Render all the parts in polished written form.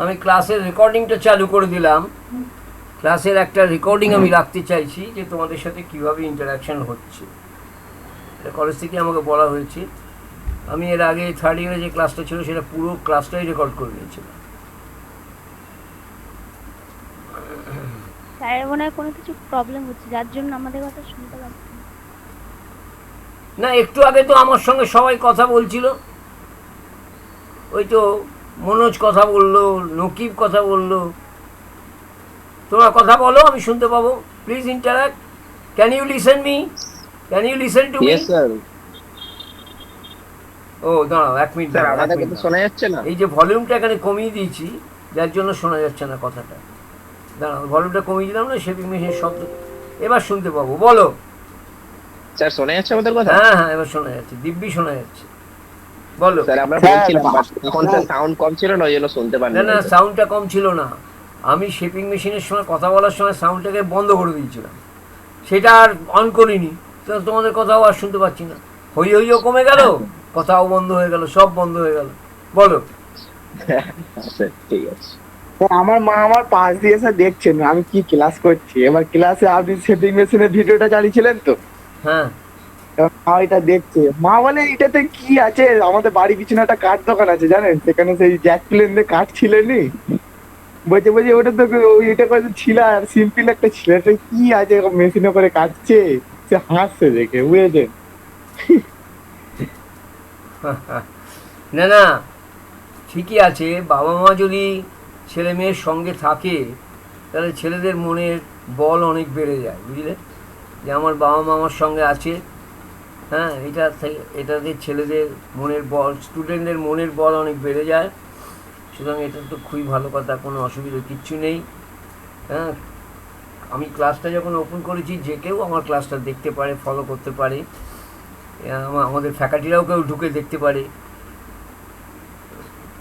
আমি ক্লাসের রেকর্ডিংটা চালু করে দিলাম। ক্লাসের একটা রেকর্ডিং আমি রাখতে চাইছি যে তোমাদের সাথে কীভাবে ইন্টারাকশান হচ্ছে। এটা কলেজ থেকে আমাকে বলা হয়েছে। আমি এর আগে থার্ড ইয়ারে যে ক্লাসটা ছিল সেটা পুরো ক্লাসটাই রেকর্ড করে নিয়েছিলাম। স্যারের মনে হয় কোনো কিছু প্রবলেম হচ্ছে, যার জন্য আমাদের কথা শুনতে পাচ্ছি না। না, একটু আগে তো আমার সঙ্গে সবাই কথা বলছিল। ওই তো মনোজ কথা বললো, নকিব কথা বললো। তোমরা কথা বলো, আমি শুনতে পাবো। Please interact. Can you listen me? Can you listen to me? Yes sir. ও দাঁড়াও, 1 মিনিট স্যার দাঁড়াও, 1 আমাদের মিনিট কথা দাঁড়াও। শোনা যাচ্ছে না? এই যে ভলিউমটা এখানে কমিয়ে দিয়েছি, যার জন্য শোনা যাচ্ছে না কথাটা। দাঁড়াও, ভলিউমটা কমিয়ে দিলাম না, শেপিং মেশিনের শব্দ এবার শুনতে পাবো। বলো। স্যার শোনা যাচ্ছে আমাদের কথা? হ্যাঁ হ্যাঁ, এবার শোনা যাচ্ছে, দিব্যি শোনা যাচ্ছে। বলো। স্যার আমরা বলছিলাম বাট তখন স্যার সাউন্ড কম ছিল না, ওই জন্য শুনতে পারিনি। না না, সাউন্ডটা কম ছিল না। আমি শেপিং মেশিনের সময় কথা বলার সময় সাউন্ডটাকে বন্ধ করে দিয়েছিলাম, সেটা আর অন করিনি। তো তোমাদের কথাও আর শুনতে পাচ্ছি না। হই হইও কমে গেল, কথাও বন্ধ হয়ে গেল, সব বন্ধ হয়ে গেল। বলো। স্যার ঠিক আছে। আমার মা আমার পাশ দিয়ে এসে দেখছেন আমি কি ক্লাস করছি। এবার ক্লাসে আপনি সেটিং মেশিনের ভিডিওটা চালিয়েছিলেন তো, হ্যাঁ এবার মা এটা দেখছে। মা বলে এটাতে কি আছে, আমাদের বাড়ি পিছনে একটা কাঠ দোকান আছে জানেন, সেখানে সেই জ্যাক প্লেন দিয়ে কাঠ ছিলেনি। বলছে বলছে ওটা তো এটা করে ছিল আর সিম্পল একটা ছিল, এটা কি আছে মেশিনে করে কাটছে। সে হাসছে দেখে, বুঝেছেন। না না, ঠিকই আছে। বাবা মা যদি ছেলে মেয়ের সঙ্গে থাকে তাহলে ছেলেদের মনের বল অনেক বেড়ে যায়, বুঝলে। যে আমার বাবা মা আমার সঙ্গে আছে, হ্যাঁ, এটাতে ছেলেদের মনের বল, স্টুডেন্টদের মনের বল অনেক বেড়ে যায়। সুতরাং এটা তো খুবই ভালো কথা, কোনো অসুবিধা কিচ্ছু নেই। হ্যাঁ, আমি ক্লাসটা যখন ওপেন করেছি, যে কেউ আমার ক্লাসটা দেখতে পারে, ফলো করতে পারে। আমাদের ফ্যাকাল্টিরাও কেউ ঢুকে দেখতে পারে।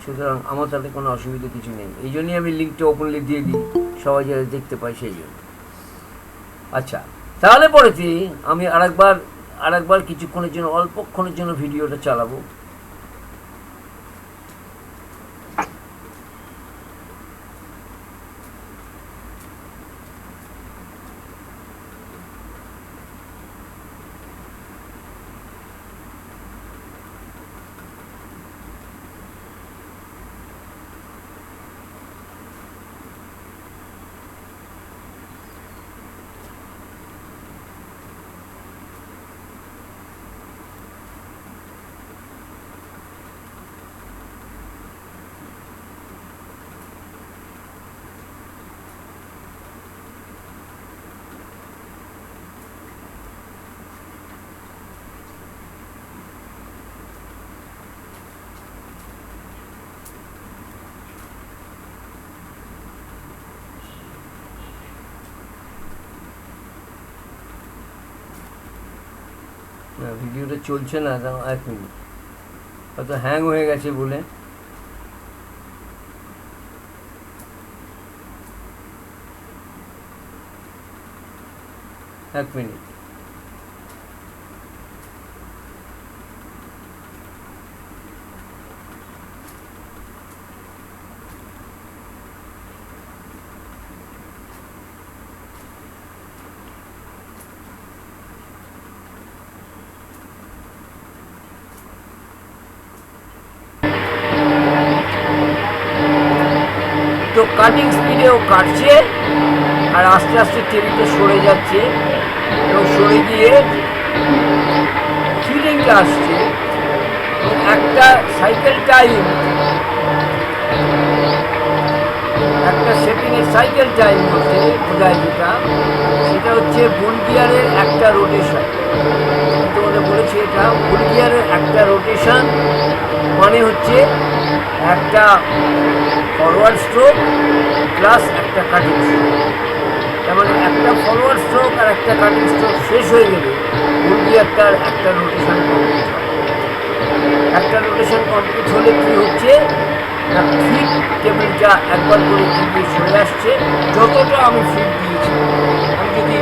সুতরাং আমার তাতে কোনো অসুবিধা কিছু নেই। এই জন্যই আমি লিঙ্কটা ওপেনলি দিয়ে দিই, সবাই যাতে দেখতে পায় সেই জন্য। আচ্ছা, তাহলে পরেতে আমি আরেকবার কিছুক্ষণের জন্য, অল্পক্ষণের জন্য ভিডিওটা চালাবো। না, ভিডিওটা চলছে না, 1 মিনিট, হয়তো হ্যাং হয়ে গেছে বলে। এক মিনিট। তো কাটিং স্পিডেও কাটছে আর আস্তে আস্তে টেবিলটা সরে যাচ্ছে এবং সরে গিয়ে ফিলিংটা আসছে। একটা সাইকেল টাইম, একটা শেপিংয়ের সাইকেল টাইম বলতে বোঝায় যেটা, সেটা হচ্ছে বুল গিয়ারের একটা রোটেশন। তোমাদের বলেছি এটা বুল গিয়ারের একটা রোটেশন মানে হচ্ছে একটা ফরওয়ার্ড স্ট্রোক প্লাস একটা কাটিং স্ট্রোক। তার মানে একটা ফরওয়ার্ড স্ট্রোক আর একটা কাটিং স্ট্রোক শেষ হয়ে গেলে বুল গিয়ারটার একটা রোটেশন কমপ্লিট হয়। একটা রোটেশন কমপ্লিট হলে কী হচ্ছে না, ফিট টেবিলটা একবার করে এগিয়ে সরে আসছে। যতটা আমি ফিট দিয়েছি, আমি যদি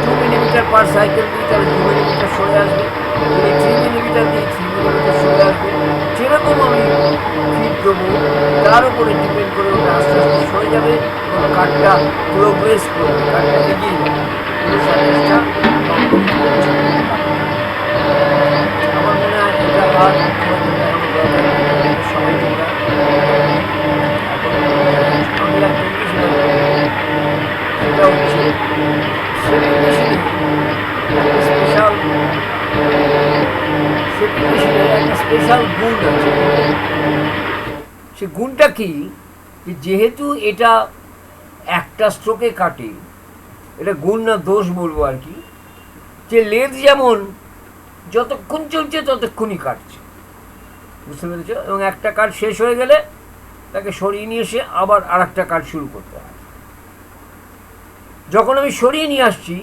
2 মিলিমিটার পার সাইকেল দিই তাহলে 2 মিলিমিটার সরে আসবে, যদি 3 মিলিমিটার দিই 3 মিলিমিটার সরে আসবে। যেরকম আমি ফিট দেবো তার উপরে ডিপেন্ড করে ওটা আস্তে আস্তে সরে যাবে এবং কাঠটা প্রোগ্রেস করবে, কাঠটা এগিয়ে যাবে। পুরো সার্ভিসটা কমপ্লিট করছে আমার মনে হয়। এটা আর সবাই তোমরা আমি আর ছিলাম সেটা হচ্ছে শেপিং মেশিনে একটা স্পেশাল শেপিং মেশিনের একটা স্পেশাল গুণ আছে। সে গুণটা কি, যে যেহেতু এটা একটা স্ট্রোকে কাটে, এটা গুণ না দোষ বলবো আর কি, যে লেদ যেমন যতক্ষণ চলছে ততক্ষণই কাটছে, বুঝতে পেরেছ? এবং একটা কাট শেষ হয়ে গেলে তাকে সরিয়ে নিয়ে এসে আবার আর একটা কাট শুরু করতে হয়। যখন আমি সরিয়ে নিয়ে আসছি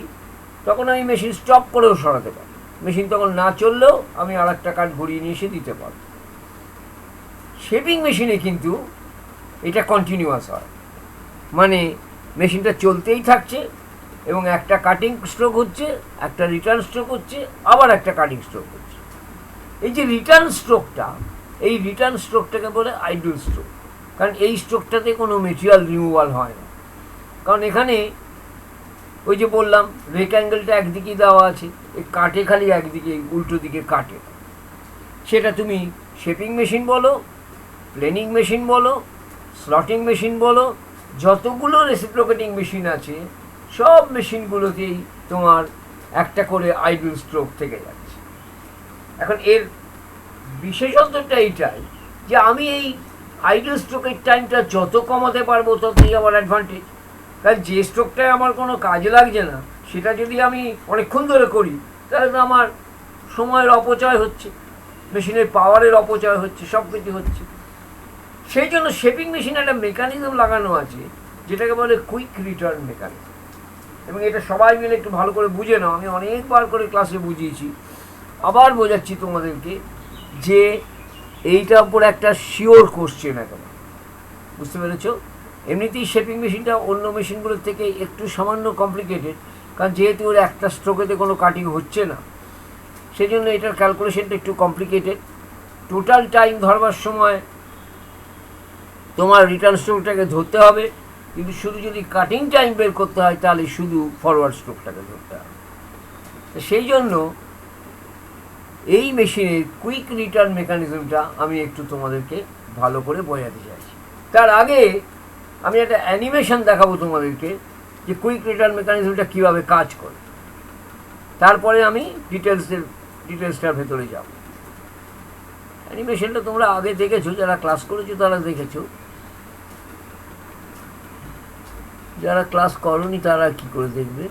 তখন আমি মেশিন স্টপ করেও সরাতে পারি, মেশিন তখন না চললেও আমি আর একটা কাট ঘুরিয়ে নিয়ে এসে দিতে পারি। শেপিং মেশিনে কিন্তু এটা কন্টিনিউয়াস হয়, মানে মেশিনটা চলতেই থাকছে এবং একটা কাটিং স্ট্রোক হচ্ছে, একটা রিটার্ন স্ট্রোক হচ্ছে, আবার একটা কাটিং স্ট্রোক হচ্ছে। এই যে রিটার্ন স্ট্রোকটা, এই রিটার্ন স্ট্রোকটাকে বলে আইডল স্ট্রোক, কারণ এই স্ট্রোকটাতে কোনো মেটেরিয়াল রিমুভাল হয় না। কারণ এখানে ওই যে বললাম রেক অ্যাঙ্গেলটা একদিকেই দেওয়া আছে, এই কাটে খালি একদিকে, উল্টো দিকে কাটে। সেটা তুমি শেপিং মেশিন বলো, প্লেনিং মেশিন বলো, স্লটিং মেশিন বলো, যতগুলো রেসিপ্রোকেটিং মেশিন আছে সব মেশিনগুলোতেই তোমার একটা করে আইডল স্ট্রোক থেকে যাচ্ছে। এখন এর বিশেষত্বটা এইটাই যে আমি এই আইডল স্ট্রোকের টাইমটা যত কমাতে পারবো ততই আমার অ্যাডভান্টেজ। কারণ যে স্ট্রোকটায় আমার কোনো কাজে লাগছে না সেটা যদি আমি অনেকক্ষণ ধরে করি তাহলে তো আমার সময়ের অপচয় হচ্ছে, মেশিনের পাওয়ারের অপচয় হচ্ছে, সব কিছু হচ্ছে। সেই জন্য শেপিং মেশিনে একটা মেকানিজম লাগানো আছে যেটাকে বলে কুইক রিটার্ন মেকানিজম, এবং এটা সবাই মিলে একটু ভালো করে বুঝে নাও। আমি অনেকবার করে ক্লাসে বুঝিয়েছি, আবার বোঝাচ্ছি তোমাদেরকে যে এইটার উপর একটা শিওর কোশ্চেন এখন, বুঝতে পেরেছ? এমনিতেই শেপিং মেশিনটা অন্য মেশিনগুলোর থেকে একটু সামান্য কমপ্লিকেটেড, কারণ যেহেতু ওর একটা স্ট্রোকেতে কোনো কাটিং হচ্ছে না সেই জন্য এটার ক্যালকুলেশনটা একটু কমপ্লিকেটেড। টোটাল টাইম ধরবার সময় তোমার রিটার্ন স্ট্রোকটাকে ধরতে হবে, কিন্তু শুধু যদি কাটিং টাইম বের করতে হয় তাহলে শুধু ফরওয়ার্ড স্ট্রোকটাকে ধরতে হবে। সেই জন্য এই মেশিনের কুইক রিটার্ন মেকানিজমটা আমি একটু তোমাদেরকে ভালো করে বোঝাতে চাইছি। তার আগে আমি একটা অ্যানিমেশন দেখাবো তোমাদেরকে যে কুইক রিটার্ন মেকানিজমটা কীভাবে কাজ করে, তারপরে আমি ডিটেলসটার ভেতরে যাব। অ্যানিমেশনটা তোমরা আগে দেখেছো, যারা ক্লাস করেছো তারা দেখেছো, যারা ক্লাস করনি তারা কি করে দেখবে।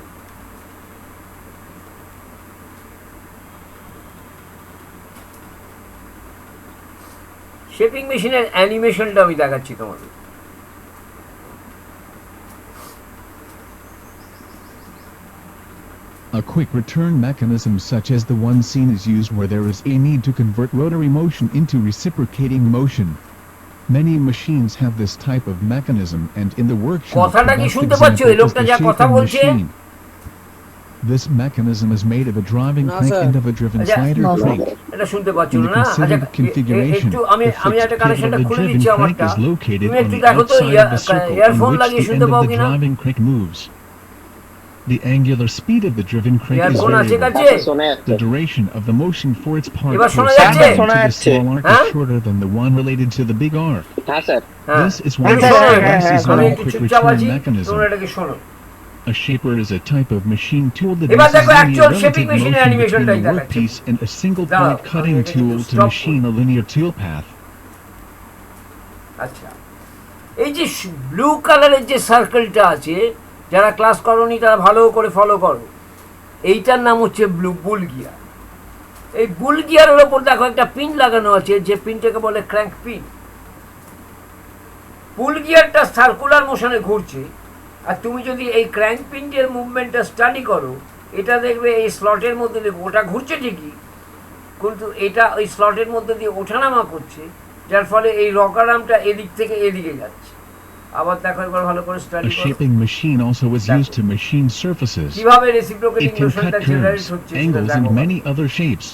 শেপিং মেশিনের অ্যানিমেশনটা আমি দেখাচ্ছি তোমাদের। A quick return mechanism such as the one seen is used where there is a need to convert rotary motion into reciprocating motion. Many machines have this type of mechanism, and in the workshop কথাটা the কি best শুনতে example পাচ্ছ? এই is লোকটা the যা কথা shaping বলছে? machine. This mechanism is made of a driving No, crank sir. and of a driven আচ্ছা, slider no, sir. crank. এটা শুনতে পাচ্ছ In না? the আচ্ছা, considered configuration, একটু the আমি fixed একটা pivot কানেকশনটা of the খুলে driven দিচ্ছি crank আমারটা। is located তুমি on একটু the দেখো তো outside of the circle on earphone which লাগিয়ে the শুনতে end পাও of the কিনা? driving crank moves. The angular speed of the driven crank is earphone আছে variable. কাছে? শোনা যাচ্ছে। The duration of the motion for its part এবার শোনা corresponding যাচ্ছে? to the small arc হ্যাঁ? is shorter than the one related to the big arc. হ্যাঁ sir, হ্যাঁ, This is আমি one of শোনো, the devices আমি on a একটু quick চুপচাপ return আছি, mechanism. তোমরা এটাকে শোনো। A shaper is a type of machine tool that এবার uses দেখো linear actual relative shaping machine motion between animationটাই the দেখাচ্ছে। workpiece and a single দাঁড়াও, point cutting আমি এটাকে tool একটু to stop machine a linear tool path. আচ্ছা, এই যে ব্লু কালারের যে সার্কেলটা আছে, যারা ক্লাস করনি তারা ভালো করে ফলো করো। এইটার নাম হচ্ছে বুল গিয়ার। এই বুল গিয়ারের ওপর দেখো একটা পিন লাগানো আছে, যে পিনটাকে বলে ক্র্যাঙ্ক পিন। বুল গিয়ারটা সার্কুলার মোশনে ঘুরছে, আর তুমি যদি এই ক্র্যাঙ্ক পিনটার মুভমেন্টটা স্টাডি করো, এটা দেখবে এই স্লটের মধ্যে দিয়ে ওটা ঘুরছে ঠিকই, কিন্তু এটা ওই স্লটের মধ্যে দিয়ে ওঠানামা করছে, যার ফলে এই রকার আর্মটা এদিক থেকে এদিকে যাচ্ছে। আবার দেখো একবার ভালো করে A স্টাডি করো shaping machine also is used to machine surfaces. কিভাবে reciprocating It can মোশনটা cut generate curves, হচ্ছে সেটা angles, দেখো। and many other shapes.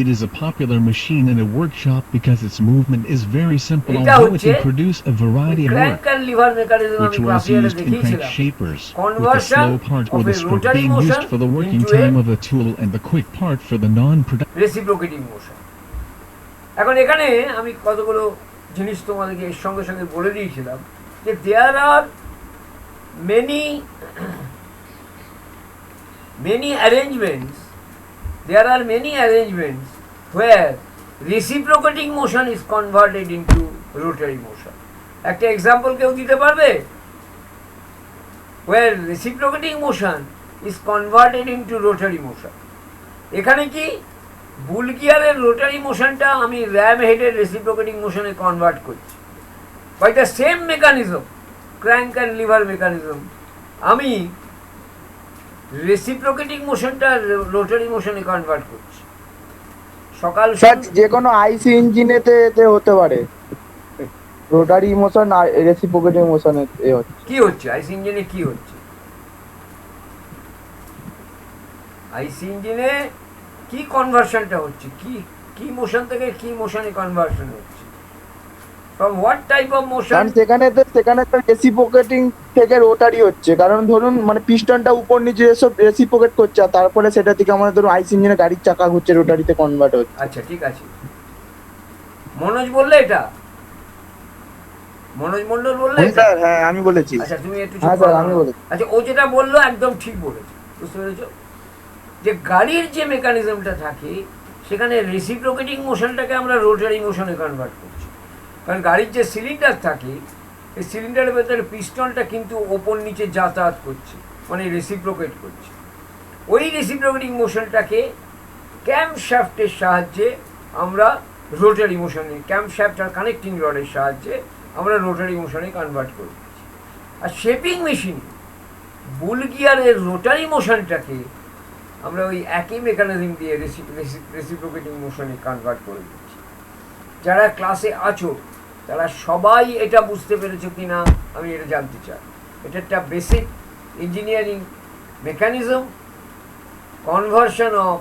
It is a popular machine in a workshop because its movement is very simple, এটা although it হচ্ছে can produce a variety of crank work, and lever mechanism which আমি was গ্রাফিয়ারে used in দেখিয়েছিলাম। crankshapers, with the Conversion slow part of or the a script rotary being used motion for the working into a time of the tool and the quick part for the non-productive. Reciprocating motion. এখন এখানে আমি কতগুলো জিনিস তোমাদেরকে এর সঙ্গে সঙ্গে বলে দিয়েছিলাম যে দেয়ার আর many arrangements, there are many arrangements where reciprocating motion is converted into rotary motion. একটা এক্সাম্পল কেউ দিতে পারবে? where reciprocating motion is converted into rotary motion. এখানে কি বুল গিয়ারের রোটারি মোশনটা আমি র্যাম হেডের রেসিপ্রোকেটিং মোশনে কনভার্ট করছি by the same mechanism, crank and lever mechanism, আমি রেসিপ্রোকেটিং মোশনটা রোটারি মোশনে কনভার্ট করছি। সকাল স্যার যে কোনো আইসি ইঞ্জিনেতে এতে হতে পারে, রোটারি মোশন আর রেসিপ্রোকেটিং মোশন এ হচ্ছে। কি হচ্ছে আইসি ইঞ্জিনে? কি হচ্ছে আইসি ইঞ্জিনে? কি কনভার্সনটা হচ্ছে? কি কি মোশন থেকে কি মোশনে কনভার্সন হচ্ছে? From what type of motion? কারণ সেখানে তো রেসিপ্রোকেটিং থেকে রোটারি হচ্ছে, কারণ ধরুন মানে পিস্টনটা উপর নিচে এসব রেসিপ্রোকেট করছে, আর তারপরে সেটা থেকে আমাদের ধরুন আইসি ইঞ্জিনে গাড়ির চাকা ঘুরছে, রোটারিতে কনভার্ট হচ্ছে। আচ্ছা ঠিক আছে, মনোজ বললে এটা? মনোজ মন্ডল বললে এটা? স্যার হ্যাঁ আমি বলেছি। আচ্ছা তুমি একটু হ্যাঁ স্যার আমি বলেছি। আচ্ছা ও যেটা বললো একদম ঠিক বলেছে, বুঝতে পেরেছো? যে গাড়ির যে মেকানিজমটা থাকে সেখানে রেসিপ্রোকেটিং মোশনটাকে আমরা রোটারি মোশনে কনভার্ট করছি, কারণ গাড়ির যে সিলিন্ডার থাকে এই সিলিন্ডারের ভেতরে পিস্টনটা কিন্তু ওপর নিচে যাতায়াত করছে, মানে রেসিপ্রোকেট করছে। ওই রেসিপ্রোকেটিং মোশনটাকে ক্যাম্পশ্যাফটের সাহায্যে আমরা রোটারি মোশনে, ক্যাম্পশ্যাফট আর কানেক্টিং রডের সাহায্যে আমরা রোটারি মোশনে কনভার্ট করে দিচ্ছি। আর শেপিং মেশিনে বুল গিয়ারের রোটারি মোশনটাকে আমরা ওই একই মেকানিজম দিয়ে রেসিপ্রোকেটিং মোশনে কনভার্ট করে দিচ্ছি। যারা ক্লাসে আছো তারা সবাই এটা বুঝতে পেরেছো কি না আমি এটা জানতে চাই। এটা একটা basic engineering mechanism, conversion of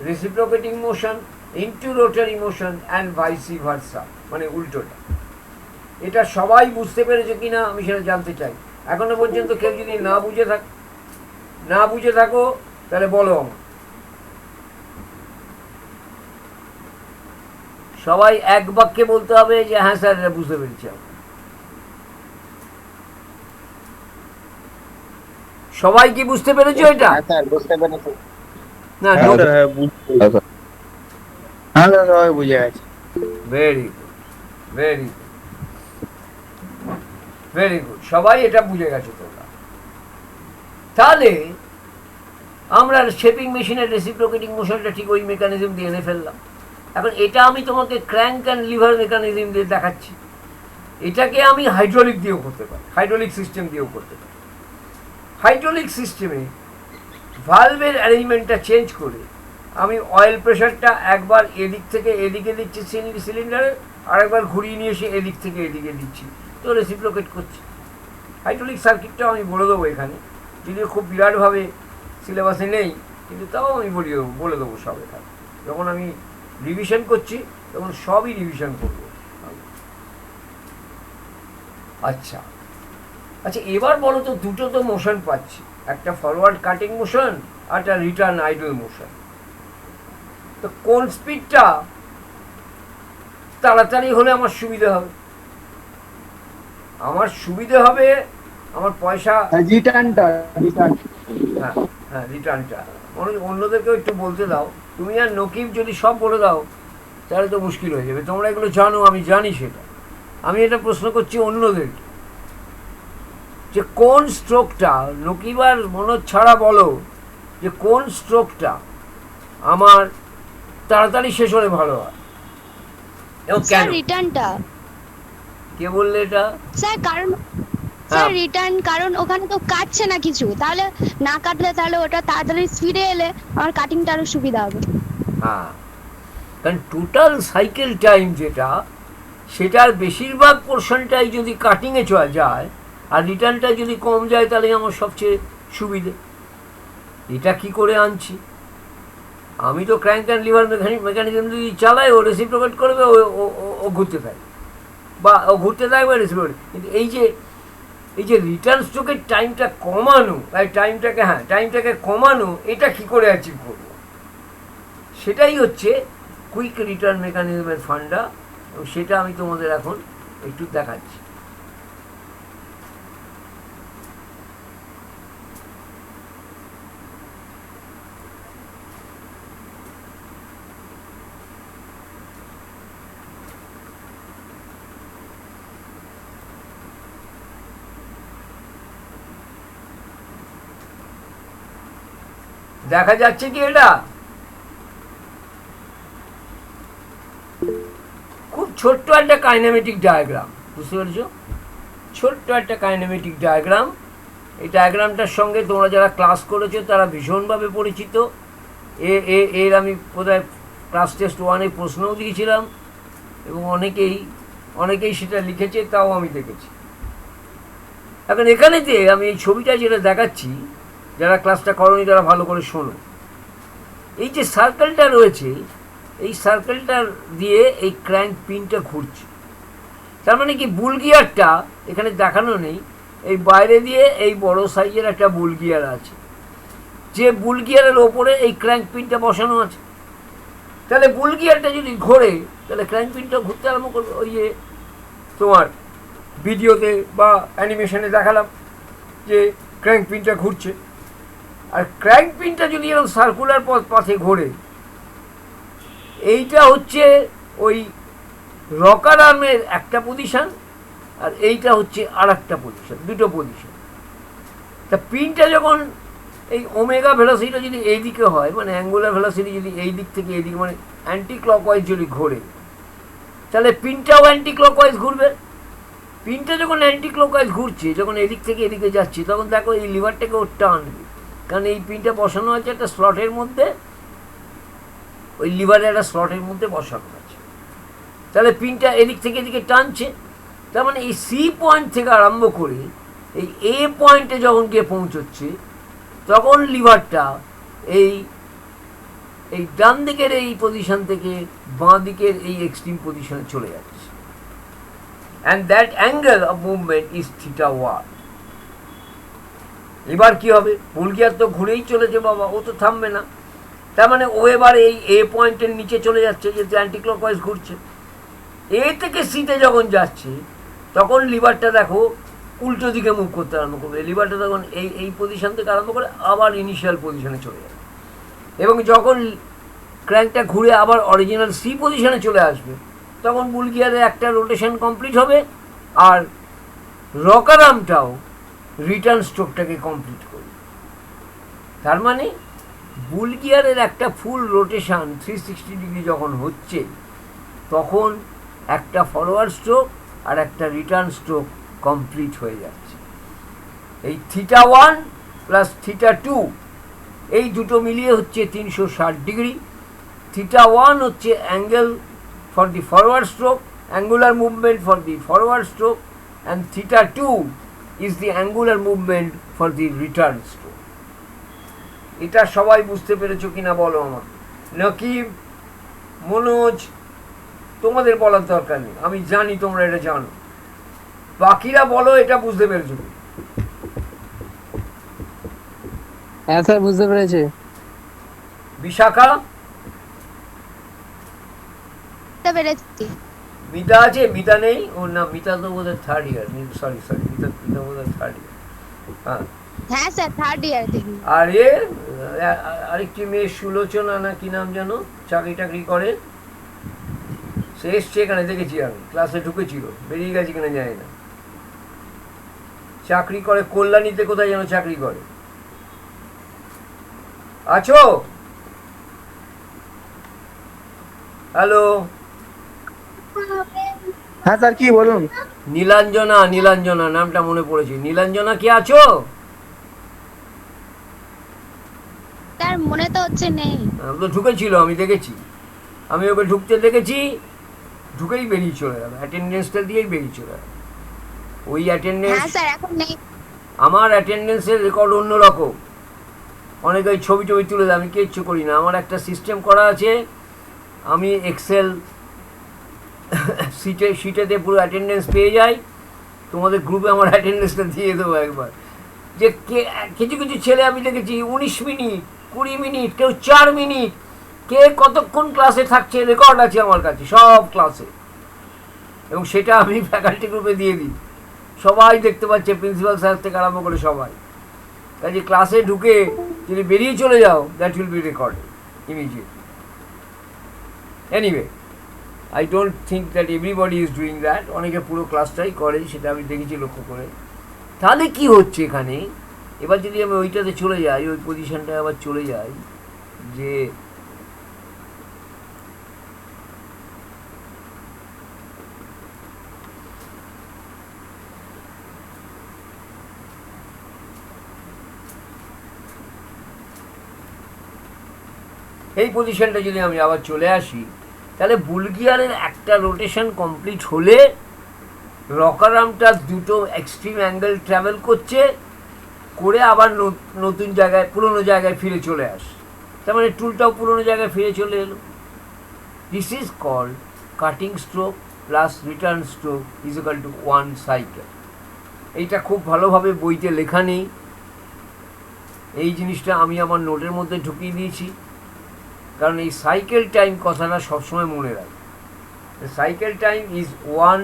reciprocating motion into rotary motion and vice versa, মানে উল্টোটা। এটা সবাই বুঝতে পেরেছো কি না আমি সেটা জানতে চাই। এখনো পর্যন্ত কেউ যদি না বুঝে থাকো তাহলে বলো আমার। সবাই এক বাক্যে বলতে হবে যে হ্যাঁ স্যার এটা বুঝতে পেরেছি। সবাই কি বুঝতে পেরেছো এটা? হ্যাঁ স্যার বুঝতে পেরেছি। না হ্যাঁ স্যার সবাই বুঝে গেছে। Very good, very good, very good, সবাই এটা বুঝে গেছো তোমরা। তাহলে আমরা শেপিং মেশিনের রেসিপ্রোকেটিং মোশনটা ঠিক ওই মেকানিজম দিয়ে এনে ফেললাম। এখন এটা আমি তোমাকে ক্র্যাঙ্ক অ্যান্ড লিভার মেকানিজম দিয়ে দেখাচ্ছি, এটাকে আমি হাইড্রোলিক দিয়েও করতে পারি, হাইড্রোলিক সিস্টেম দিয়েও করতে পারি। হাইড্রোলিক সিস্টেমে ভালভের অ্যারেঞ্জমেন্টটা চেঞ্জ করে আমি অয়েল প্রেশারটা একবার এদিক থেকে এদিকে দিচ্ছি সিলিন্ডারে, আর একবার ঘুরিয়ে নিয়ে এসে এদিক থেকে এদিকে দিচ্ছি, তো রেসিপ্রোকেট করছি। হাইড্রোলিক সার্কিটটাও আমি বলে দেবো এখানে, যদিও খুব বিরাটভাবে সিলেবাসে নেই, কিন্তু তাও আমি বলে দেবো সব এখানে। যখন আমি রিভিশন করছি তখন সবই রিভিশন করবো। আচ্ছা আচ্ছা এবার বলো তো, দুটো তো মোশন পাচ্ছি, একটা ফরওয়ার্ড কাটিং মোশন আর একটা রিটার্ন আইডল মোশন। তো কোন স্পিডটা তাড়াতাড়ি হলে আমার সুবিধা হবে? আমার সুবিধে হবে আমার পয়সা, হ্যাঁ হ্যাঁ রিটার্নটা। অন্যদেরকেও একটু বলতে দাও, তুমি আর নকিব যদি সব বলে দাও তাহলে তো মুশকিল হয়ে যাবে। তোমরা এগুলো জানো, আমি জানি সেটা। আমি এটা প্রশ্ন করছি অন্যদেরকে যে কোন স্ট্রোকটা, নকিব আর মনোজ ছাড়া বলো যে কোন স্ট্রোকটা আমার তাড়াতাড়ি শেষ হলে ভালো হয় এবং কেন? রিটার্নটা। কে বললে এটা? স্যার কারণ স্যার রিটার্ন, কারণ ওখানে তো কাটছে না কিছু, তাহলে না কাটলে তাহলে ওটা তাড়াতাড়ি স্পিডে এলে আমার কাটিংটা আরো সুবিধা হবে। হ্যাঁ, কারণ টোটাল সাইকেল টাইম যেটা, সেটার বেশিরভাগ পোর্শনটাই যদি কাটিংয়ে চলে যায় আর রিটার্নটা যদি কম যায় তাহলে আমার সবচেয়ে সুবিধে। এটা কি করে আনছি? আমি তো ক্র্যাঙ্ক অ্যান্ড লিভার মেকানিজম যদি চালাই, ও রেসিপ্রোকেট করবে, ও ঘুরতে থাকবে, বা ও ঘুরতে থাকবে রেসিপ্রোকেট। কিন্তু এই যে রিটার্ন স্ট্রোকের টাইমটা কমানো, টাইমটাকে কমানো, এটা কি করে অ্যাচিভ করবো, সেটাই হচ্ছে কুইক রিটার্ন মেকানিজমের ফান্ডা, এবং সেটা আমি তোমাদের এখন একটু দেখাচ্ছি। দেখা যাচ্ছে কি এটা? খুব ছোট্ট একটা কাইনেমেটিক ডায়াগ্রাম, বুঝতে পেরেছো? ছোট্ট একটা কাইনেমেটিক ডায়াগ্রাম। এই ডায়াগ্রামটার সঙ্গে তোমরা যারা ক্লাস করেছো তারা ভীষণভাবে পরিচিত। এর আমি বোধহয় ক্লাস টেস্ট 1-এ প্রশ্নও দিয়েছিলাম, এবং অনেকেই সেটা লিখেছে, তাও আমি দেখেছি। এখন এখানেতে আমি এই ছবিটা যেটা দেখাচ্ছি, যারা ক্লাসটা করোনি তারা ভালো করে শোনো। এই যে সার্কেলটা রয়েছে, এই সার্কেলটা দিয়ে এই ক্র্যাঙ্ক পিনটা ঘুরছে। তার মানে কি, বুল গিয়ারটা এখানে দেখানো নেই, এই বাইরে দিয়ে এই বড় সাইজের একটা বুল গিয়ার আছে, যে বুল গিয়ারের ওপরে এই ক্র্যাঙ্ক পিনটা বসানো আছে। তাহলে বুল গিয়ারটা যদি ঘোরে, তাহলে ক্র্যাঙ্ক পিনটা ঘুরতে আরম্ভ করবে। ওই যে তোমার ভিডিওতে বা অ্যানিমেশনে দেখালাম যে ক্র্যাঙ্ক পিনটা ঘুরছে। আর ক্র্যাঙ্ক পিনটা যদি এরকম সার্কুলার পথে ঘোরে, এইটা হচ্ছে ওই রকার আর্মের একটা পজিশন, আর এইটা হচ্ছে আর একটা পজিশন, দুটো পজিশন। তা পিনটা যখন এই ওমেগা ভেলোসিটিটা যদি এই দিকে হয়, মানে অ্যাঙ্গুলার ভেলোসিটি যদি এই দিক থেকে এই দিকে, মানে অ্যান্টি ক্লকওয়াইজ যদি ঘোরে, তাহলে পিনটাও অ্যান্টি ক্লকওয়াইজ ঘুরবে। পিনটা যখন অ্যান্টি ক্লকওয়াইজ ঘুরছে, যখন এদিক থেকে এদিকে যাচ্ছে, তখন দেখো এই লিভারটাকে ওর টানবে, কারণ এই পিনটা বসানো আছে একটা স্লটের মধ্যে, ওই লিভারের একটা স্লটের মধ্যে বসানো আছে। তাহলে পিনটা এদিক থেকে এদিকে টানছে। তার মানে এই সি পয়েন্ট থেকে আরম্ভ করে এই এ পয়েন্টে যখন গিয়ে পৌঁছচ্ছে, তখন লিভারটা এই ডান দিকের এই পজিশন থেকে বাঁ দিকের এই এক্সট্রিম পজিশনে চলে যাচ্ছে। And that angle of movement is θ1। এবার কি হবে? বুল গিয়ার তো ঘুরেই চলেছে বাবা, ও তো থামবে না। তার মানে ও এবার এই এ পয়েন্টের নিচে চলে যাচ্ছে, যেহেতু অ্যান্টি ক্লকওয়াইজ ঘুরছে। এ থেকে সিতে যখন যাচ্ছে, তখন লিভারটা দেখো উল্টো দিকে মুভ করতে আরম্ভ করবে। লিভারটা তখন এই পজিশন থেকে আরম্ভ করে আবার ইনিশিয়াল পজিশনে চলে যাবে, এবং যখন ক্র্যাঙ্কটা ঘুরে আবার অরিজিনাল সি পজিশনে চলে আসবে, তখন বুল গিয়ারের একটা রোটেশন কমপ্লিট হবে, আর রকার আর্মটাও রিটার্ন স্ট্রোকটাকে কমপ্লিট করবে। তার মানে বুল গিয়ারের একটা ফুল রোটেশন 360 ডিগ্রি যখন হচ্ছে, তখন একটা ফরওয়ার্ড স্ট্রোক আর একটা রিটার্ন স্ট্রোক কমপ্লিট হয়ে যাচ্ছে। এই θ1 প্লাস θ2 এই দুটো মিলিয়ে হচ্ছে 360 ডিগ্রি। θ1 হচ্ছে angle for the forward stroke, angular movement for the forward stroke, and θ2 is the angular movement for the return stroke. এটা সবাই বুঝতে পেরেছো কিনা বলো আমার? নাকি মনোজ, তোমাদের বলার দরকার নেই, আমি জানি তোমরা এটা জানো। বাকিরা বলো এটা বুঝতে পেরেছো? হ্যাঁ স্যার, বুঝতে পেরেছি। বিশাখা? বুঝতে পেরেছি। মিতা আছে? মিতা নেই? ও না, মিতা তো বোধহয় থার্ড ইয়ার। সরি, মিতা বোধহয় থার্ড ইয়ার। হ্যাঁ হ্যাঁ স্যার, থার্ড ইয়ার থেকে। আর আরেকটি মেয়ে সুলোচনা না কি নাম যেন, চাকরি টাকরি করে, সে এসছে এখানে, দেখেছি আমি, ক্লাসে ঢুকেছিল, বেরিয়ে গেছে কিনা জানি না। চাকরি করে কল্যাণীতে, কোথায় যেন চাকরি করে। আছো? হ্যালো? হ্যাঁ স্যার, কি বলুন? নীলাঞ্জনা নামটা মনে পড়েছে। নীলাঞ্জনা কি আছো? তার মনে তো হচ্ছে নেই। তো ঢুকেছিল, আমি দেখেছি, আমি ওকে ঢুকতে দেখেছি, ঢুকেই বেরিয়ে চলে গেল, অ্যাটেন্ডেন্সটা দিয়েই বেরিয়ে চলে গেল। ওই অ্যাটেন্ডেন্স, হ্যাঁ স্যার, এখন নেই। আমার অ্যাটেন্ডেন্সের রেকর্ড অন্যরকম। অনেকে ওই ছবি টবি তুলে দেয়, আমি কিচ্ছু করি না। আমার একটা সিস্টেম করা আছে, আমি এক্সেল শিটেতে পুরো অ্যাটেন্ডেন্স পেয়ে যাই। তোমাদের গ্রুপে আমার অ্যাটেন্ডেন্সটা দিয়ে দেবো একবার। যে কিছু কিছু ছেলে আমি দেখেছি 19 মিনিট, 20 মিনিট, কেউ 4 মিনিট, কে কতক্ষণ ক্লাসে থাকছে রেকর্ড আছে আমার কাছে সব ক্লাসে, এবং সেটা আমি ফ্যাকাল্টি গ্রুপে দিয়ে দিই। সবাই দেখতে পাচ্ছে, প্রিন্সিপাল স্যার থেকে আরম্ভ করে সবাই। কাজে ক্লাসে ঢুকে যদি বেরিয়ে চলে যাও, that will be recorded immediately. Anyway, I don't think that everybody is doing that. অনেকে পুরো ক্লাসটাই করে, সেটা আমি দেখেছি লক্ষ্য করে। তাহলে কি হচ্ছে এখানে, এবার যদি আমি ওইটাতে চলে যাই, ওই পজিশনটায় আবার চলে যাই, যে এই পজিশনটা যদি আমি আবার চলে আসি, তাহলে বুলগিয়ারের একটা রোটেশন কমপ্লিট হলে রকার আর্মটা দুটো এক্সট্রিম অ্যাঙ্গেল ট্রাভেল করছে, করে আবার নতুন জায়গায়, পুরনো জায়গায় ফিরে চলে আসে। তার মানে টুলটাও পুরনো জায়গায় ফিরে চলে এলো। This is called cutting stroke plus return stroke is equal to 1 cycle. এইটা খুব ভালোভাবে বইতে লেখা নেই, এই জিনিসটা আমি আমার নোটের মধ্যে ঢুকিয়ে দিয়েছি, কারণ এই সাইকেল টাইম কথাটা সবসময় মনে রাখবে। Cycle time is 1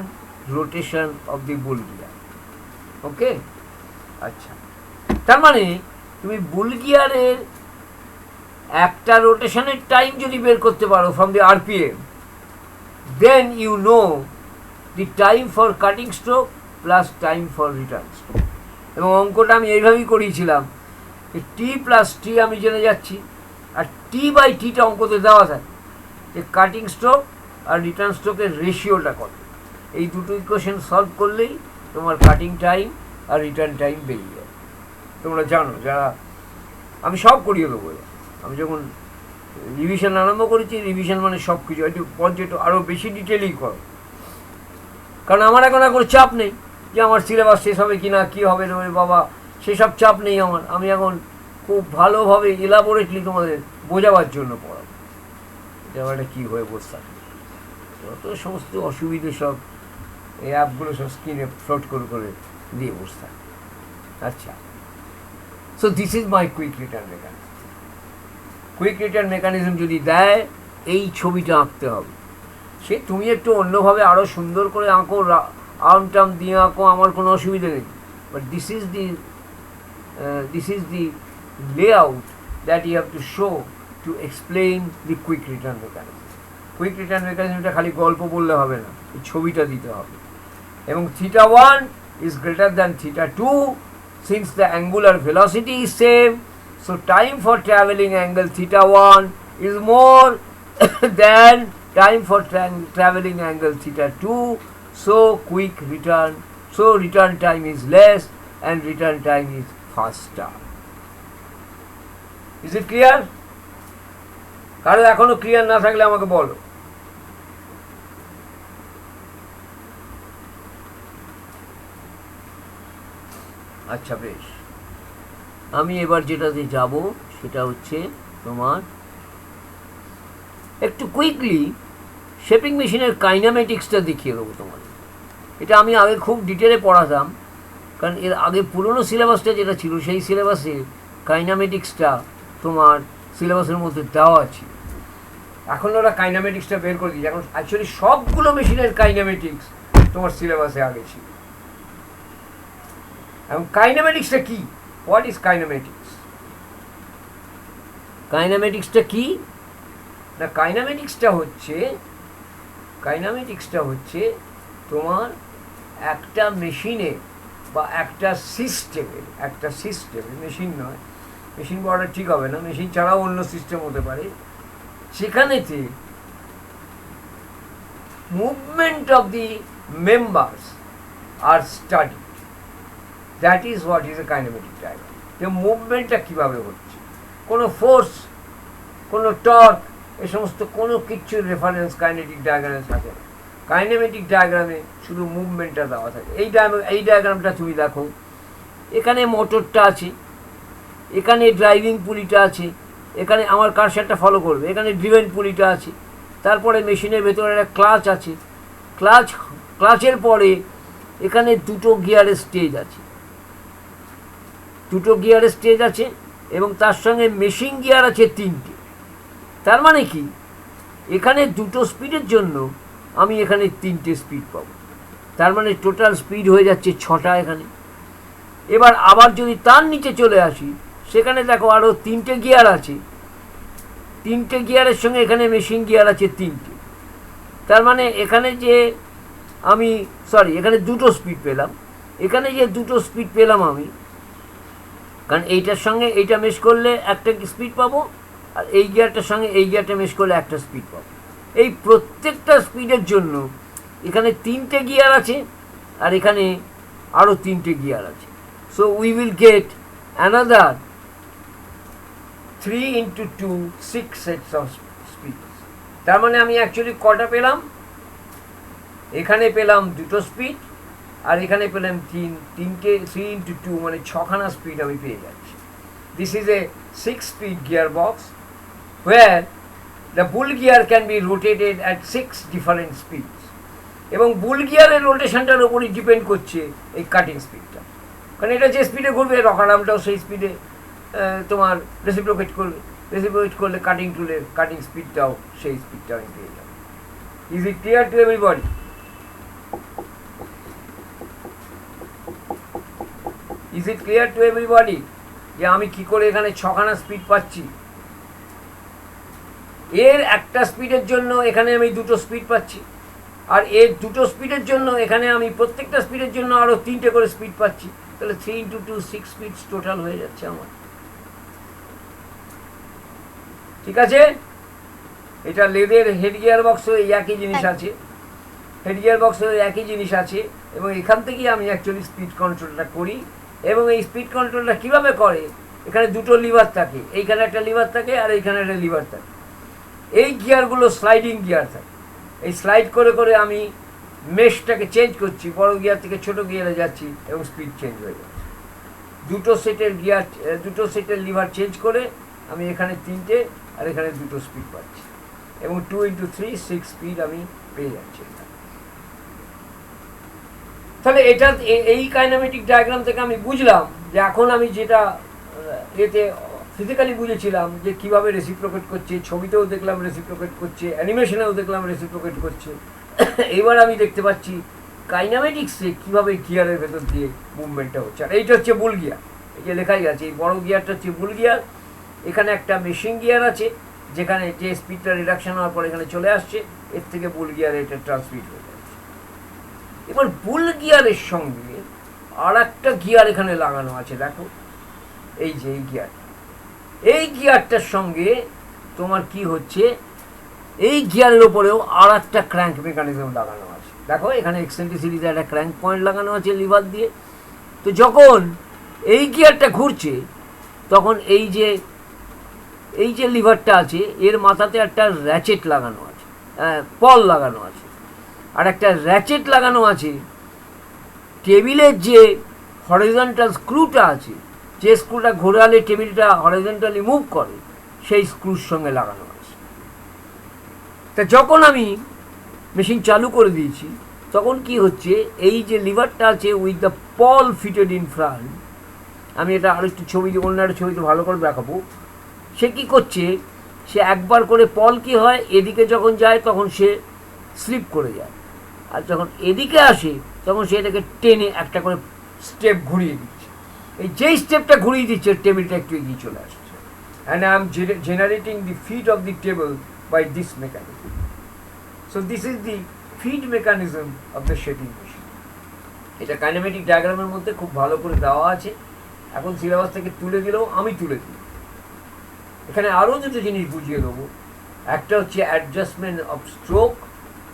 rotation of the bull gear. Okay, আচ্ছা, তার মানে তুমি বুলগিয়ারের একটা রোটেশনের টাইম যদি বের করতে পারো from the RPM, then you know the time for cutting stroke plus time for return stroke. এবং অঙ্কটা আমি এইভাবেই করিয়েছিলাম, টি প্লাস টি আমি জেনে যাচ্ছি, আর টি বাই টিটা অঙ্কতে দেওয়া থাকে যে কাটিং স্ট্রোক আর রিটার্ন স্ট্রোকের রেশিওটা কত। এই দুটো ইকুয়েশন সলভ করলেই তোমার কাটিং টাইম আর রিটার্ন টাইম বেরিয়ে যায়। তোমরা জানো, যারা, আমি সব করিয়ে দেবো। আমি যখন রিভিশন আরম্ভ করেছি, রিভিশন মানে সব কিছু একটু পর্যন্ত আরও বেশি ডিটেলেই করো, কারণ আমার এখন আর কোনো চাপ নেই যে আমার সিলেবাস শেষ হবে কি না, কী হবে রে বাবা, সেসব চাপ নেই আমার। আমি এখন খুব ভালোভাবে ইলাবোরেটলি তোমাদের বোঝাবার জন্য পড়াবো। এটা আবার কী হয়ে বসে থাকে, যত সমস্ত অসুবিধে সব এই অ্যাপগুলো সব স্ক্রিনে ফ্লোট করে দিয়ে বসে থাকে। আচ্ছা, so this is my quick return mechanism. Quick return mechanism যদি দেয়, এই ছবিটা আঁকতে হবে। সে তুমি একটু অন্যভাবে আরও সুন্দর করে আঁকো, আর্ম টার্ম দিয়ে আঁকো, আমার কোনো অসুবিধা নেই, but this is the layout that you have to show to explain the quick return mechanism. Quick return মেকানিজমটা খালি গল্প বললে হবে না, এই ছবিটা দিতে হবে। এবং θ1 is greater than θ2 since the angular velocity is same, so time for traveling angle θ1 is more than time for traveling angle θ2, so return time is less and return time is faster. Is it clear? কারো এখনো clear না থাকলে আমাকে বলো। আচ্ছা, বেশ, আমি এবার যেটাতে যাব সেটা হচ্ছে তোমার একটু কুইকলি শেপিং মেশিনের কাইনামেটিক্সটা দেখিয়ে দেবো তোমাদের। এটা আমি আগে খুব ডিটেলে পড়াতাম, কারণ এর আগে পুরনো সিলেবাসটা যেটা ছিল, সেই সিলেবাসে কাইনামেটিক্সটা তোমার সিলেবাসের মধ্যে দেওয়া ছিল। এখন ওরা কাইনামেটিক্সটা বের করে দিয়েছে। এখন অ্যাকচুয়ালি সবগুলো মেশিনের কাইনামেটিক্স তোমার সিলেবাসে আগে ছিল। এবং কাইনামেটিক্সটা কি, হোয়াট ইজ কাইনামেটিক্স? কাইনামেটিক্সটা কি না, কাইনামেটিক্সটা হচ্ছে তোমার একটা মেশিনে বা একটা সিস্টেমে, মেশিন নয়, মেশিন বলাটা ঠিক হবে না, মেশিন ছাড়াও অন্য সিস্টেম হতে পারে, সেখানেতে মুভমেন্ট অফ দি মেম্বার্স আর study, that is what is a kinematic diagram. যে মুভমেন্টটা কীভাবে হচ্ছে, কোনো ফোর্স, কোনো টর্ক, এ সমস্ত কোনো কিচ্ছুর রেফারেন্স কাইনেটিক ডায়াগ্রামে থাকে না। কাইনেমেটিক ডায়াগ্রামে শুধু মুভমেন্টটা দেওয়া থাকে। এই ডায়াগ্রামটা তুমি দেখো, এখানে মোটরটা আছে, এখানে ড্রাইভিং পুলিটা আছে, এখানে আমার কারসারটা ফলো করবে, এখানে ড্রিভেন পুলিটা আছে, তারপরে মেশিনের ভেতরে একটা ক্লাচ আছে, ক্লাচের পরে এখানে দুটো গিয়ারের স্টেজ আছে, এবং তার সঙ্গে মেশিন গিয়ার আছে 3টে। তার মানে কি, এখানে 2টো স্পিডের জন্য আমি এখানে 3টে স্পিড পাবো, তার মানে টোটাল স্পিড হয়ে যাচ্ছে 6টা এখানে। এবার আবার যদি তার নিচে চলে আসি, সেখানে দেখো আরও 3টে গিয়ার আছে, 3টে গিয়ারের সঙ্গে এখানে মেশিন গিয়ার আছে 3টে। তার মানে এখানে যে আমি এখানে 2টো স্পিড পেলাম, এখানে যে 2টো স্পিড পেলাম আমি, কারণ এইটার সঙ্গে এইটা মেশ করলে একটা স্পিড পাবো, আর এই গিয়ারটার সঙ্গে এই গিয়ারটা মেশ করলে একটা স্পিড পাবো। এই প্রত্যেকটা স্পিডের জন্য এখানে 3টে গিয়ার আছে, আর এখানে আরও 3টে গিয়ার আছে। So we will get another 3 × 2 6 sets of speed. তার মানে আমি অ্যাকচুয়ালি কটা পেলাম, এখানে পেলাম 2টো স্পিড, আর এখানে পেলাম 3 × 2 মানে 6খানা স্পিড আমি পেয়ে যাচ্ছি। This is a 6 speed gear box where the bull gear can be rotated at 6 different speeds, এবং বুল গিয়ারের রোটেশনটার উপরই ডিপেন্ড করছে এই কাটিং স্পিডটা, কারণ এটা যে স্পিডে ঘুরবে রকার আর্মটাও সেই স্পিডে তোমার রেসিপ্রোকেট করলে কাটিং টুলের কাটিং স্পিডটাও সেই স্পিডটা আমি পেয়ে যাবো। Is it clear to everybody? Is it clear to everybody যে আমি কি করে এখানে 6খানা স্পিড পাচ্ছি? এর একটা স্পিডের জন্য এখানে আমি 2টো স্পিড পাচ্ছি, আর এর 2টো স্পিডের জন্য এখানে আমি প্রত্যেকটা স্পিডের জন্য আরও 3টে করে স্পিড পাচ্ছি। তাহলে 3 × 2 6 স্পিডস টোটাল হয়ে যাচ্ছে আমার। ঠিক আছে, এটা লেদের হেড গিয়ার বক্সও একই জিনিস আছে, এবং এখান থেকেই আমি অ্যাকচুয়ালি স্পিড কন্ট্রোলটা করি। এবং এই স্পিড কন্ট্রোলটা কীভাবে করে, এখানে 2টো লিভার থাকে, এইখানে একটা লিভার থাকে আর এইখানে একটা লিভার থাকে। এই গিয়ারগুলো স্লাইডিং গিয়ার থাকে, এই স্লাইড করে করে আমি মেশটাকে চেঞ্জ করছি, বড় গিয়ার থেকে ছোট গিয়ারে যাচ্ছি এবং স্পিড চেঞ্জ হয়ে যাচ্ছে। 2টো সেটের লিভার চেঞ্জ করে আমি এখানে 3টে আর এখানে 2টো স্পিড পাচ্ছি, এবং 2 × 3 6 স্পিড আমি পেয়ে যাচ্ছি। তাহলে এটা এই কাইনেমেটিক ডায়াগ্রাম থেকে আমি বুঝলাম যে এখন আমি যেটা এতে ফিজিক্যালি বুঝেছিলাম যে কীভাবে রেসিপ্রোকেট করছে, ছবিতেও দেখলাম রেসিপ্রোকেট করছে, অ্যানিমেশনেও দেখলাম রেসিপ্রোকেট করছে, এবার আমি দেখতে পাচ্ছি কাইনেমেটিক্সে কীভাবে গিয়ারের ভেতর দিয়ে মুভমেন্টটা হচ্ছে। আর এইটা হচ্ছে বুল গিয়ার, এই যে লেখাই আছে, এই বড় গিয়ারটা হচ্ছে বুল গিয়ার। এখানে একটা মেশিন গিয়ার আছে, যেখানে যে স্পিডটা রিডাকশন হওয়ার পর এখানে চলে আসছে, এর থেকে বুল গিয়ারে এটা ট্রান্সমিট হয়ে যাচ্ছে। এবার বুল গিয়ারের সঙ্গে আর একটা গিয়ার এখানে লাগানো আছে, দেখো এই যে এই গিয়ারটার সঙ্গে তোমার কি হচ্ছে, এই গিয়ারের ওপরেও আর একটা ক্র্যাঙ্ক মেকানিজম লাগানো আছে। দেখো এখানে এক্সেন্ট্রিসিটিতে একটা ক্র্যাঙ্ক পয়েন্ট লাগানো আছে লিভার দিয়ে। তো যখন এই গিয়ারটা ঘুরছে, তখন এই যে লিভারটা আছে এর মাথাতে একটা র্যাচেট লাগানো আছে, পল লাগানো আছে, আর একটা র্যাচেট লাগানো আছে টেবিলের যে হরিজন্টাল স্ক্রুটা আছে, যে স্ক্রুটা ঘোরালে টেবিলটা হরিজন্টালি মুভ করে, সেই স্ক্রুর সঙ্গে লাগানো আছে। তা যখন আমি মেশিন চালু করে দিয়েছি, তখন কি হচ্ছে, এই যে লিভারটা আছে with the Paul fitted in front, আমি এটা আরও একটু অন্য একটা ছবিতে ভালো করে দেখাবো। সে কী করছে, সে একবার করে পল কি হয়, এদিকে যখন যায় তখন সে স্লিপ করে যায়, আর যখন এদিকে আসে তখন সে এটাকে টেনে একটা করে স্টেপ ঘুরিয়ে দিচ্ছে। এই যেই স্টেপটা ঘুরিয়ে দিচ্ছে, টেবিলটা একটু এগিয়ে চলে আসছে। And I am generating the feed of the table by this mechanism. So this is the feed mechanism of the shaping machine. এটা কাইনেমেটিক ডায়াগ্রামের মধ্যে খুব ভালো করে দেওয়া আছে। এখন সিলেবাস থেকে তুলে দিলেও আমি তুলে দিই। এখানে আরও দুটো জিনিস বুঝিয়ে দেবো, একটা হচ্ছে অ্যাডজাস্টমেন্ট অফ স্ট্রোক,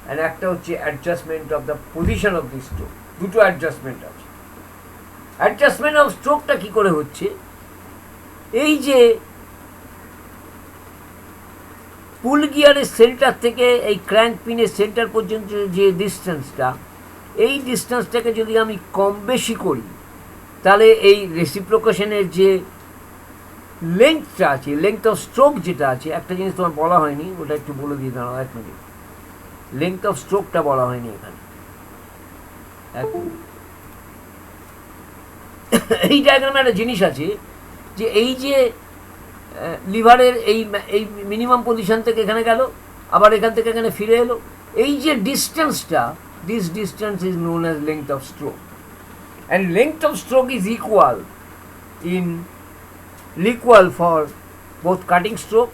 অ্যান্ড একটা হচ্ছে adjustment of the position of the stroke. দুটো অ্যাডজাস্টমেন্ট আছে। অ্যাডজাস্টমেন্ট অফ স্ট্রোকটা কী করে হচ্ছে, এই যে পুল গিয়ারের সেন্টার থেকে এই ক্র্যাঙ্ক পিনের সেন্টার পর্যন্ত যে ডিস্টেন্সটা, এই ডিস্টেন্সটাকে যদি আমি কম বেশি করি, তাহলে এই রেসিপ্রোকেশনের যে লেংথটা আছে, লেংথ অফ স্ট্রোক যেটা আছে, একটা জিনিস তোমার বলা হয়নি, ওটা একটু বলে দিয়ে দাঁড়াও 1 মিনিট। লেংথ অফ স্ট্রোকটা বলা হয়নি এখানে, 1 মিনিট। এই ডায়াগ্রামে একটা জিনিস আছে যে এই যে লিভারের এই মিনিমাম পজিশন থেকে এখানে গেল, আবার এখান থেকে এখানে ফিরে এলো, এই যে ডিস্টেন্সটা, this distance is known as length of stroke, and length of stroke is equal for both cutting stroke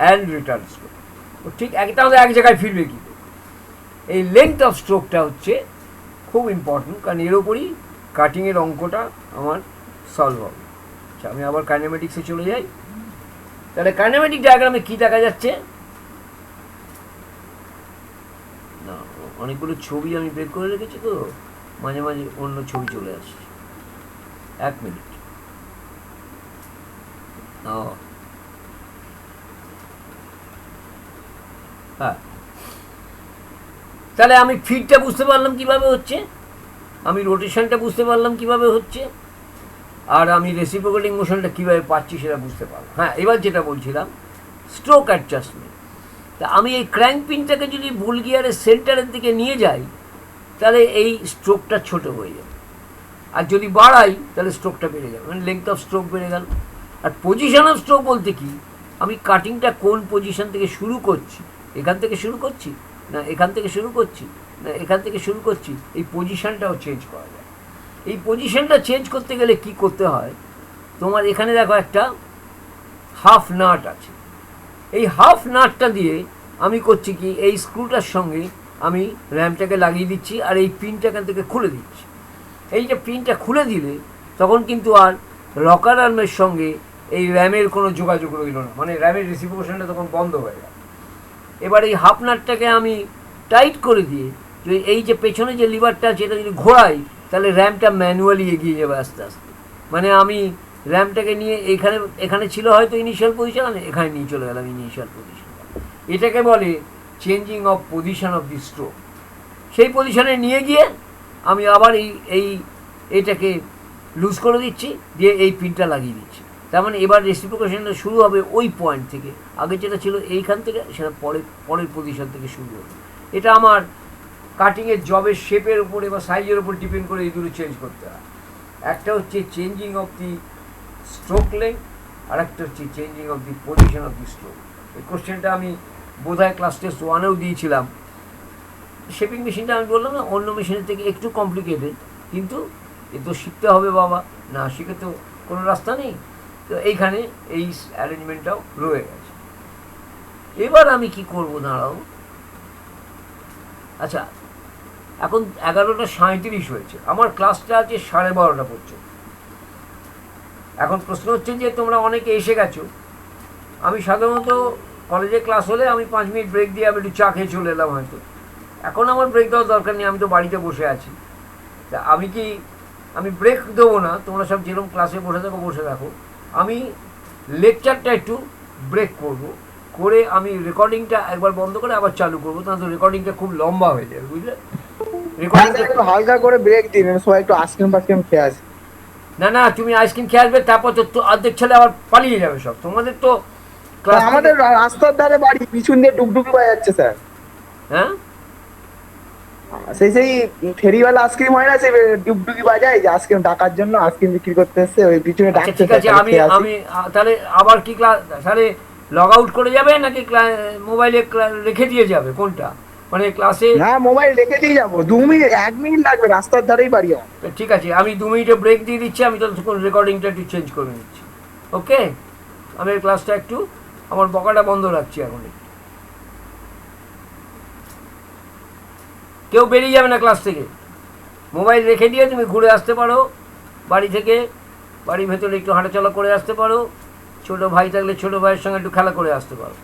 and return stroke. ঠিক একটা আমাদের এক জায়গায় ফিরবে কি, এই লেংথ অফ স্ট্রোকটা হচ্ছে খুব ইম্পর্টেন্ট, কারণ এর ওপরই কাটিংয়ের অঙ্কটা আমার সলভ হবে। আচ্ছা, আমি আবার কাইনেমেটিক্সে চলে যাই। তাহলে কাইনেমেটিক ডায়াগ্রামে কি দেখা যাচ্ছে না, অনেকগুলো ছবি আমি বের করে রেখেছি তো, মাঝে মাঝে অন্য ছবি চলে আসছে। 1 মিনিট। হ্যাঁ, তাহলে আমি ফিডটা বুঝতে পারলাম কিভাবে হচ্ছে, আমি রোটেশনটা বুঝতে পারলাম কিভাবে হচ্ছে, আর আমি রেসিপ্রোকেটিং মোশনটা কীভাবে পাচ্ছি সেটা বুঝতে পারলাম। হ্যাঁ, এবার যেটা বলছিলাম স্ট্রোক অ্যাডজাস্টমেন্ট। তা আমি এই ক্র্যাঙ্ক পিনটাকে যদি বুল গিয়ারের সেন্টারের দিকে নিয়ে যাই তাহলে এই স্ট্রোকটা ছোট হয়ে যাবে, আর যদি বাড়াই তাহলে স্ট্রোকটা বেড়ে যাবে, মানে লেংথ অফ স্ট্রোক বেড়ে গেল। আর পজিশন অফ স্ট্রোক বলতে কি, আমি কাটিংটা কোন পজিশন থেকে শুরু করছি, এখান থেকে শুরু করছি না এখান থেকে শুরু করছি না এখান থেকে শুরু করছি, এই পজিশনটাও চেঞ্জ করা যায়। এই পজিশনটা চেঞ্জ করতে গেলে কি করতে হয়, তোমার এখানে দেখো একটা হাফ নাট আছে, এই হাফ নাটটা দিয়ে আমি করছি কি, এই স্ক্রুটার সঙ্গে আমি র্যামটাকে লাগিয়ে দিচ্ছি আর এই পিনটা এখান থেকে খুলে দিচ্ছি। এই যে পিনটা খুলে দিলে তখন কিন্তু আর রকার আর্মের সঙ্গে এই র্যামের কোনো যোগাযোগ রইল না, মানে র্যামের রেসিপ্রোকেশনটা তখন বন্ধ হয়ে গেল। এবার এই হাফ নাটটাকে আমি টাইট করে দিয়ে যদি এই যে পেছনে যে লিভারটা আছে এটা যদি ঘোরাই তাহলে র্যামটা ম্যানুয়ালি এগিয়ে যাবে আস্তে আস্তে, মানে আমি র্যামটাকে নিয়ে এখানে ছিল হয়তো ইনিশিয়াল পজিশন, আমি এখানে নিয়ে চলে গেলাম ইনিশিয়াল পজিশন। এটাকে বলে changing of position of the stroke. সেই পজিশনে নিয়ে গিয়ে আমি আবার এইটাকে লুজ করে দিচ্ছি, দিয়ে এই পিনটা লাগিয়ে দিচ্ছি। তার মানে এবার রেসিপ্রোকেশনটা শুরু হবে ওই পয়েন্ট থেকে, আগে যেটা ছিল এইখান থেকে সেটা পরের পজিশন থেকে শুরু হবে। এটা আমার কাটিংয়ের জবের শেপের উপরে বা সাইজের উপর ডিপেন্ড করে এই দুটো চেঞ্জ করতে হয়। একটা হচ্ছে changing of the stroke length, আর একটা হচ্ছে changing of the position of the stroke. এই কোশ্চেনটা আমি বোধহয় ক্লাস টেস্ট 1-এও দিয়েছিলাম। শেপিং মেশিনটা আমি বললাম না অন্য মেশিনের থেকে একটু কমপ্লিকেটেড, কিন্তু এ তো শিখতে হবে বাবা, না শিখে তো কোনো রাস্তা নেই। তো এইখানে এই অ্যারেঞ্জমেন্টটাও রয়ে গেছে। এবার আমি কি করব দাঁড়াও, আচ্ছা এখন 11:37 হয়েছে, আমার ক্লাসটা আছে 12:30 পর্যন্ত। এখন প্রশ্ন হচ্ছে যে তোমরা অনেকে এসে গেছো, আমি সাধারণত কলেজে ক্লাস হলে আমি 5 মিনিট ব্রেক দিয়ে আমি একটু চা খেয়ে চলে এলাম হয়তো। এখন আমার ব্রেক দেওয়ার দরকার নেই, আমি তো বাড়িতে বসে আছি। তা আমি ব্রেক দেবো না, তোমরা সব যেরকম ক্লাসে বসে থাকো। আমি লেকচারটা একটু ব্রেক করে আমি রেকর্ডিংটা একবার বন্ধ করে আবার চালু করবো, তাহলে তো রেকর্ডিংটা খুব লম্বা হয়ে যাবে, বুঝলে? রেকর্ডিংটা একটু হালকা করে ব্রেক দিন, সবাই একটু আইসক্রিম ফাইসক্রিম খেয়ে আসে। না তুমি আইসক্রিম খেয়ে আসবে, তারপর তো অর্ধেক ছেলে আবার পালিয়ে যাবে সব। তোমাদের তো ক্লাস আমাদের রাস্তার ধারে বাড়ি, পিছন দিয়ে ডুগডুগি বাজাচ্ছে স্যার। হ্যাঁ, সেই ফেরিওয়ালা আইসক্রিম হয় না, সেই ডুগডুগি বাজায় যে আইসক্রিম ডাকার জন্য, আইসক্রিম বিক্রি করতে এসছে, ওই পিছনে আচ্ছা ডাকছে। ঠিক আছে, আমি তাহলে আবার কি ক্লাস, তাহলে লগ আউট করে যাবে নাকি মোবাইলে রেখে দিয়ে যাবে, কোনটা? মানে ক্লাসে না, মোবাইল রেখে দিয়ে যাবো, 2 মিনিট 1 মিনিট লাগবে, রাস্তার ধারেই বাড়ি আমার। ঠিক আছে, আমি 2 মিনিটে ব্রেক দিয়ে দিচ্ছি, আমি ততক্ষণ রেকর্ডিংটা একটু চেঞ্জ করে নিচ্ছি। ওকে, আমি ক্লাসটা একটু আমার বকাটা বন্ধ রাখছি এখন। কেউ বেরিয়ে যাবে না ক্লাস থেকে, মোবাইল রেখে দিয়ে তুমি ঘুরে আসতে পারো বাড়ি থেকে, বাড়ির ভেতরে একটু হাঁটাচলা করে আসতে পারো, ছোটো ভাই থাকলে ছোটো ভাইয়ের সঙ্গে একটু খেলা করে আসতে পারো।